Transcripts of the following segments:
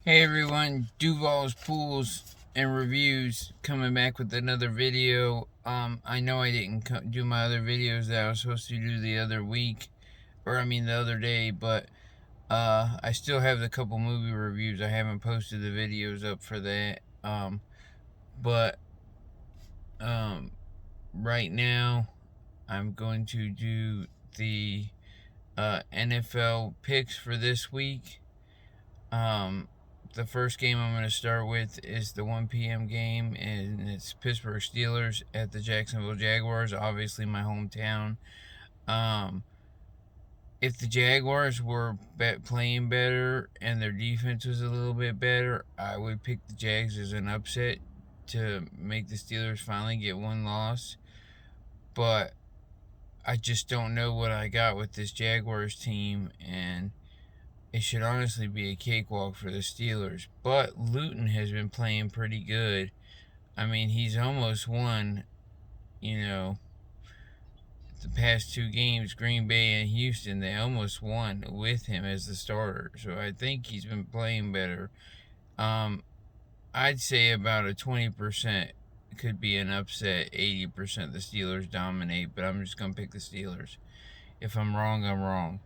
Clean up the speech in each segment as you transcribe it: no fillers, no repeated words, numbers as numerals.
Hey everyone, Duval's Pools and Reviews coming back with another video. I know I didn't do my other videos that I was supposed to do the other week, the other day, but I still have the couple movie reviews. I haven't posted the videos up for that. But right now I'm going to do the NFL picks for this week. The first game I'm going to start with is the 1 p.m. game, and it's Pittsburgh Steelers at the Jacksonville Jaguars, obviously my hometown. If the Jaguars were playing better and their defense was a little bit better, I would pick the Jags as an upset to make the Steelers finally get one loss. But I just don't know what I got with this Jaguars team, and it should honestly be a cakewalk for the Steelers. But Luton has been playing pretty good. I mean, he's almost won, the past two games, Green Bay and Houston, they almost won with him as the starter. So I think he's been playing better. I'd say about a 20% could be an upset. 80% the Steelers dominate, but I'm just going to pick the Steelers. If I'm wrong, I'm wrong.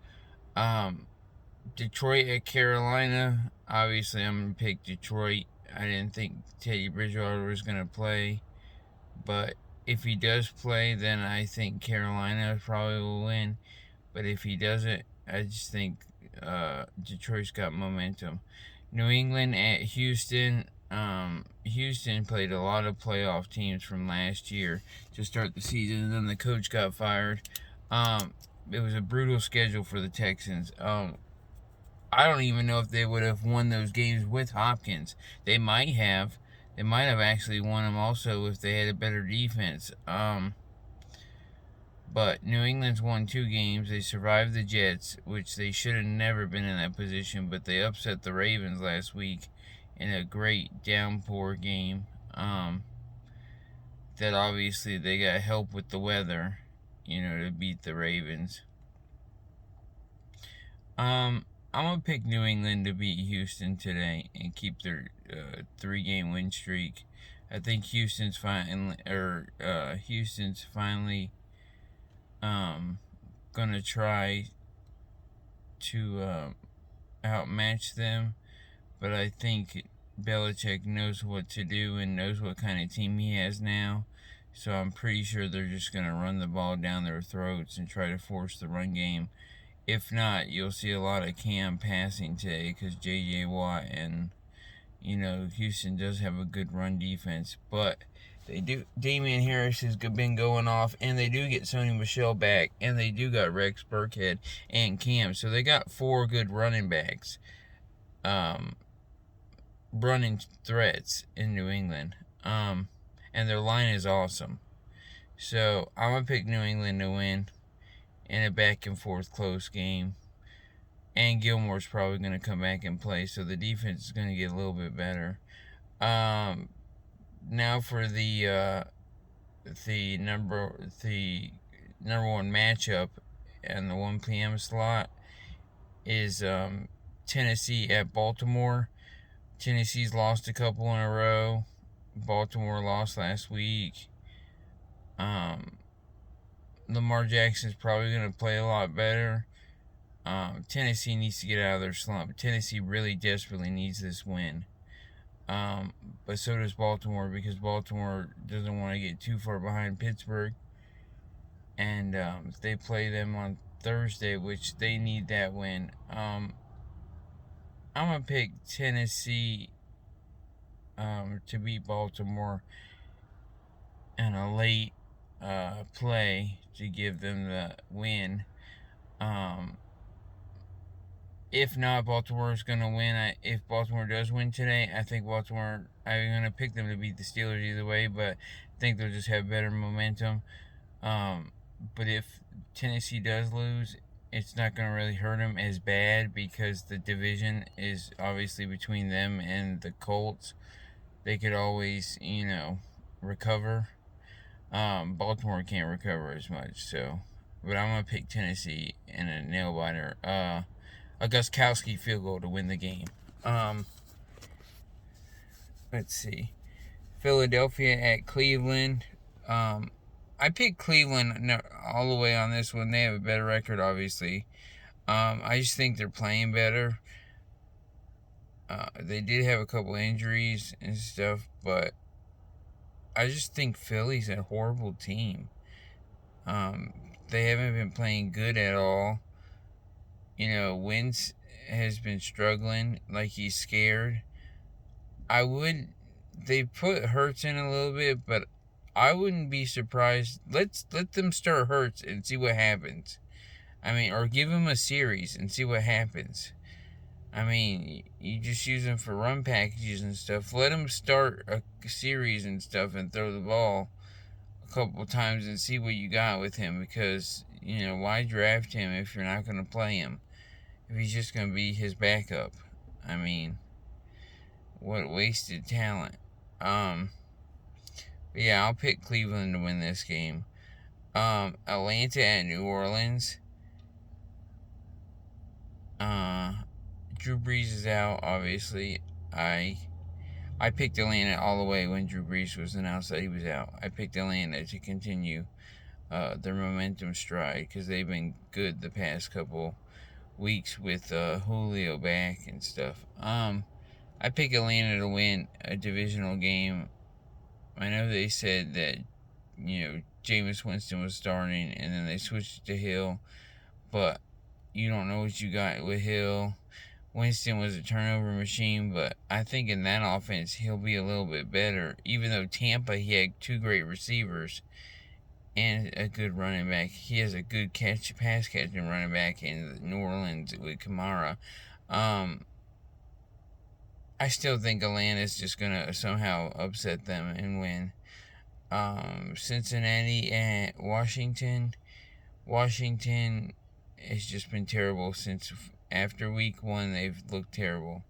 Detroit at Carolina. Obviously, I'm going to pick Detroit. I didn't think Teddy Bridgewater was going to play. But if he does play, then I think Carolina probably will win. But if he doesn't, I just think Detroit's got momentum. New England at Houston. Houston played a lot of playoff teams from last year to start the season, and then the coach got fired. It was a brutal schedule for the Texans. I don't even know if they would have won those games with Hopkins. They might have. They might have actually won them also if they had a better defense. But New England's won 2 games. They survived the Jets, which they should have never been in that position, but they upset the Ravens last week in a great downpour game. That obviously they got help with the weather, to beat the Ravens. I'm going to pick New England to beat Houston today and keep their 3-game win streak. I think Houston's finally going to try to outmatch them, but I think Belichick knows what to do and knows what kind of team he has now. So I'm pretty sure they're just going to run the ball down their throats and try to force the run game. If not, you'll see a lot of Cam passing today because J.J. Watt and, Houston does have a good run defense. But they do. Damian Harris has been going off, and they do get Sony Michel back, and they do got Rex Burkhead and Cam. So they got 4 good running backs, running threats in New England. And their line is awesome. So I'm going to pick New England to win in a back and forth close game. And Gilmore's probably going to come back and play, so the defense is going to get a little bit better. Now for the number 1 matchup and the 1 p.m. slot is Tennessee at Baltimore. Tennessee's lost a couple in a row. Baltimore lost last week. Lamar Jackson's probably going to play a lot better. Tennessee needs to get out of their slump. Tennessee really desperately needs this win. But so does Baltimore, because Baltimore doesn't want to get too far behind Pittsburgh. And they play them on Thursday, which they need that win. I'm going to pick Tennessee to beat Baltimore in a late play to give them the win. If not, Baltimore's going to win. If Baltimore does win today, I think I'm going to pick them to beat the Steelers either way, but I think they'll just have better momentum. But if Tennessee does lose, it's not going to really hurt them as bad because the division is obviously between them and the Colts. They could always, recover. Baltimore can't recover as much, but I'm going to pick Tennessee in a nail-biter. A Gostkowski field goal to win the game. let's see. Philadelphia at Cleveland. I picked Cleveland all the way on this one. They have a better record, obviously. I just think they're playing better. They did have a couple injuries and stuff, but I just think Philly's a horrible team. They haven't been playing good at all. Wentz has been struggling like he's scared. They put Hurts in a little bit, but I wouldn't be surprised. Let them start Hurts and see what happens. Or give him a series and see what happens. You just use him for run packages and stuff. Let him start a series and stuff and throw the ball a couple times and see what you got with him. Because, why draft him if you're not going to play him? If he's just going to be his backup. What wasted talent. But yeah, I'll pick Cleveland to win this game. Atlanta at New Orleans. Drew Brees is out, obviously. I picked Atlanta all the way when Drew Brees was announced that he was out. I picked Atlanta to continue their momentum stride because they've been good the past couple weeks with Julio back and stuff. I picked Atlanta to win a divisional game. I know they said that, Jameis Winston was starting and then they switched to Hill, but you don't know what you got with Hill. Winston was a turnover machine, but I think in that offense he'll be a little bit better. Even though Tampa, he had two great receivers and a good running back. He has a good pass catching running back in New Orleans with Kamara. I still think Atlanta's just gonna somehow upset them and win. Cincinnati and Washington. Washington has just been terrible since after week 1. They've looked terrible.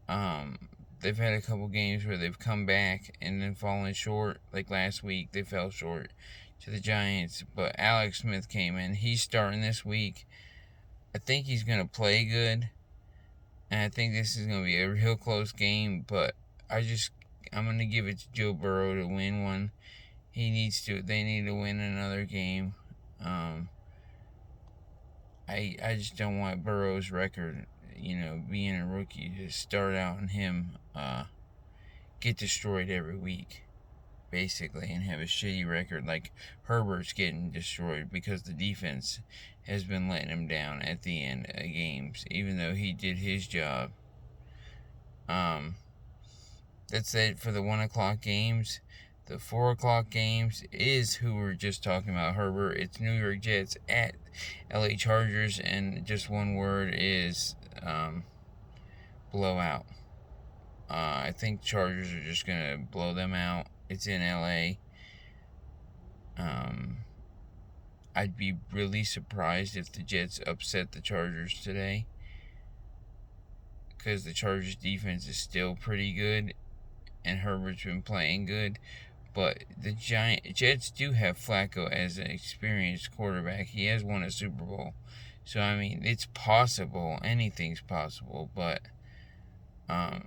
They've had a couple games where they've come back and then fallen short. Like last week, they fell short to the Giants. But Alex Smith came in. He's starting this week. I think he's going to play good. And I think this is going to be a real close game. But I'm going to give it to Joe Burrow to win one. They need to win another game. I just don't want Burrow's record, being a rookie, to start out and him get destroyed every week, basically, and have a shitty record like Herbert's getting destroyed because the defense has been letting him down at the end of games, even though he did his job. That's it for the 1 o'clock games. The 4 o'clock games is who we're just talking about, Herbert. It's New York Jets at LA Chargers, and just one word is blowout. I think Chargers are just going to blow them out. It's in LA. I'd be really surprised if the Jets upset the Chargers today, because the Chargers defense is still pretty good and Herbert's been playing good. But the Jets do have Flacco as an experienced quarterback. He has won a Super Bowl. So, it's possible. Anything's possible. But I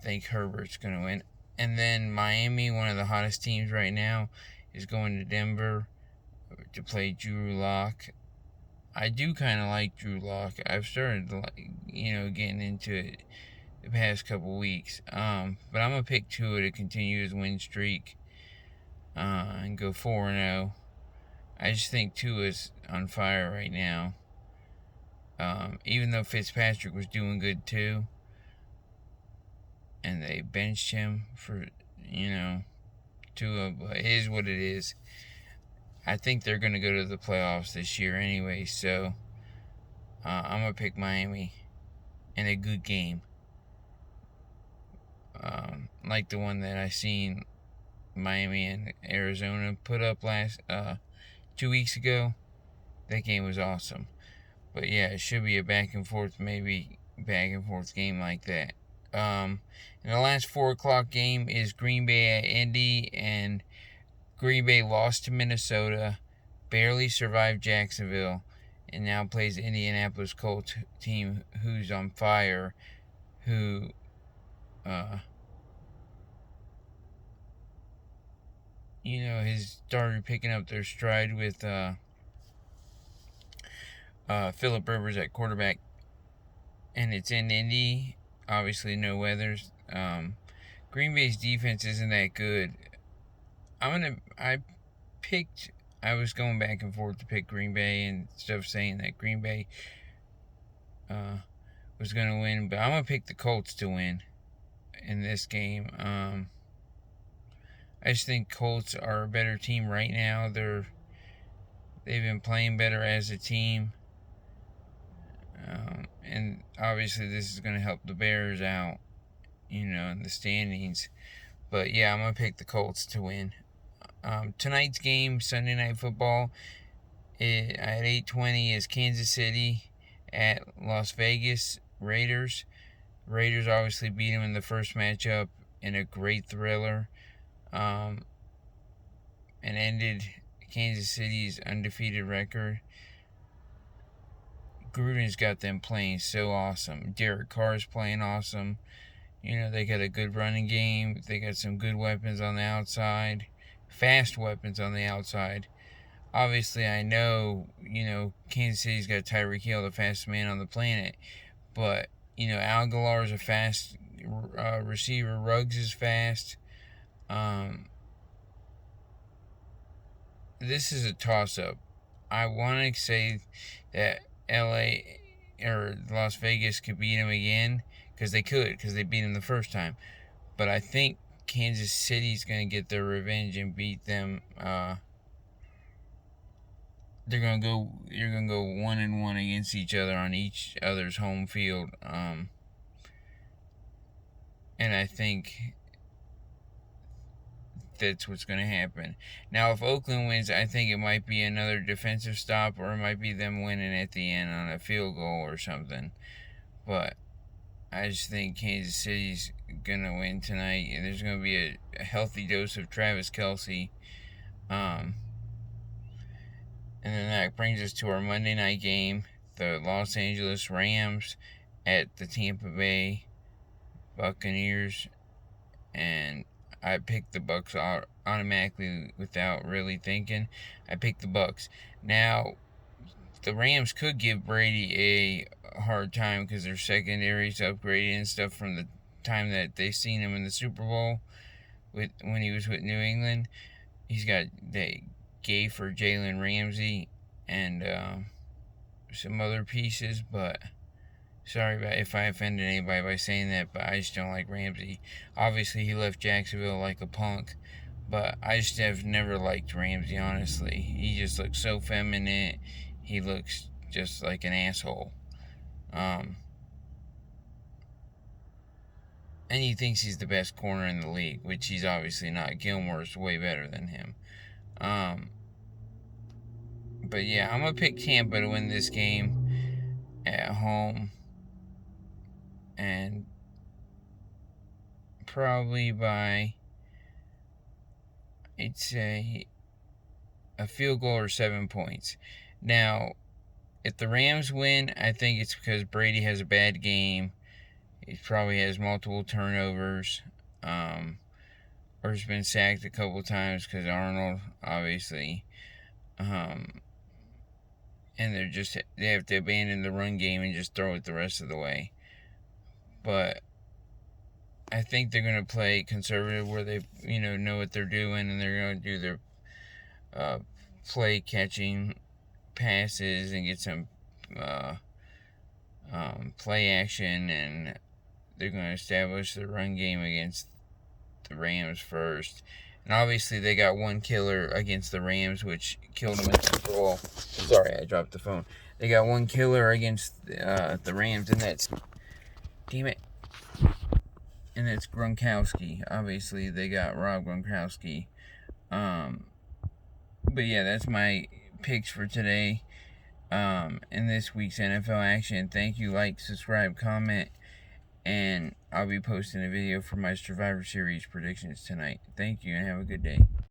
think Herbert's going to win. And then Miami, one of the hottest teams right now, is going to Denver to play Drew Lock. I do kind of like Drew Lock. I've started to getting into it the past couple weeks. But I'm going to pick Tua to continue his win streak. And go 4-0. I just think Tua's on fire right now. Even though Fitzpatrick was doing good too, and they benched him for Tua, but it is what it is. I think they're gonna go to the playoffs this year anyway, so I'm gonna pick Miami in a good game, like the one that I seen Miami and Arizona put up 2 weeks ago. That game was awesome. But yeah, it should be a back and forth game like that. And the last 4 o'clock game is Green Bay at Indy, and Green Bay lost to Minnesota, barely survived Jacksonville, and now plays the Indianapolis Colts team who's on fire, who has started picking up their stride with Phillip Rivers at quarterback, and it's in Indy. Obviously, no weather. Green Bay's defense isn't that good. I was going back and forth to pick Green Bay and stuff, saying that Green Bay was going to win, but I'm going to pick the Colts to win in this game. I just think Colts are a better team right now. They've been playing better as a team. And obviously this is going to help the Bears out, in the standings. But yeah, I'm going to pick the Colts to win. Tonight's game, Sunday Night Football, at 8:20 is Kansas City at Las Vegas Raiders. Raiders obviously beat them in the first matchup in a great thriller, and ended Kansas City's undefeated record. Gruden's got them playing so awesome. Derek Carr's playing awesome. They got a good running game. They got some good weapons on the outside. Fast weapons on the outside. Obviously, I know, Kansas City's got Tyreek Hill, the fastest man on the planet. But, Aguilar's a fast receiver. Ruggs is fast. This is a toss-up. I want to say that LA or Las Vegas could beat them again, because they beat them the first time. But I think Kansas City's going to get their revenge and beat them. You're going to go 1-1 against each other on each other's home field. And I think that's what's going to happen. Now, if Oakland wins, I think it might be another defensive stop, or it might be them winning at the end on a field goal or something. But I just think Kansas City's going to win tonight. And there's going to be a healthy dose of Travis Kelce. And then that brings us to our Monday night game, the Los Angeles Rams at the Tampa Bay Buccaneers. And I picked the Bucs automatically without really thinking. I picked the Bucs. Now, the Rams could give Brady a hard time because their secondary's upgraded and stuff from the time that they seen him in the Super Bowl when he was with New England. He's got the Gay for Jalen Ramsey and some other pieces, but sorry if I offended anybody by saying that, but I just don't like Ramsey. Obviously, he left Jacksonville like a punk, but I just have never liked Ramsey, honestly. He just looks so feminine. He looks just like an asshole. And he thinks he's the best corner in the league, which he's obviously not. Gilmore's way better than him. But yeah, I'm going to pick Tampa to win this game at home. And probably by, I'd say, a field goal or 7 points. Now, if the Rams win, I think it's because Brady has a bad game. He probably has multiple turnovers. Or has been sacked a couple times because Arnold, obviously. And they have to abandon the run game and just throw it the rest of the way. But I think they're going to play conservative, where they, know what they're doing, and they're going to do their play catching passes and get some play action, and they're going to establish the run game against the Rams first. And obviously they got one killer against the Rams, which killed them in the Super Bowl. Sorry, I dropped the phone. They got one killer against the Rams, and that's, damn it, and that's Gronkowski. Obviously they got Rob Gronkowski. But yeah, that's my picks for today. In this week's NFL action. Thank you, like, subscribe, comment, and I'll be posting a video for my Survivor Series predictions tonight. Thank you, and have a good day.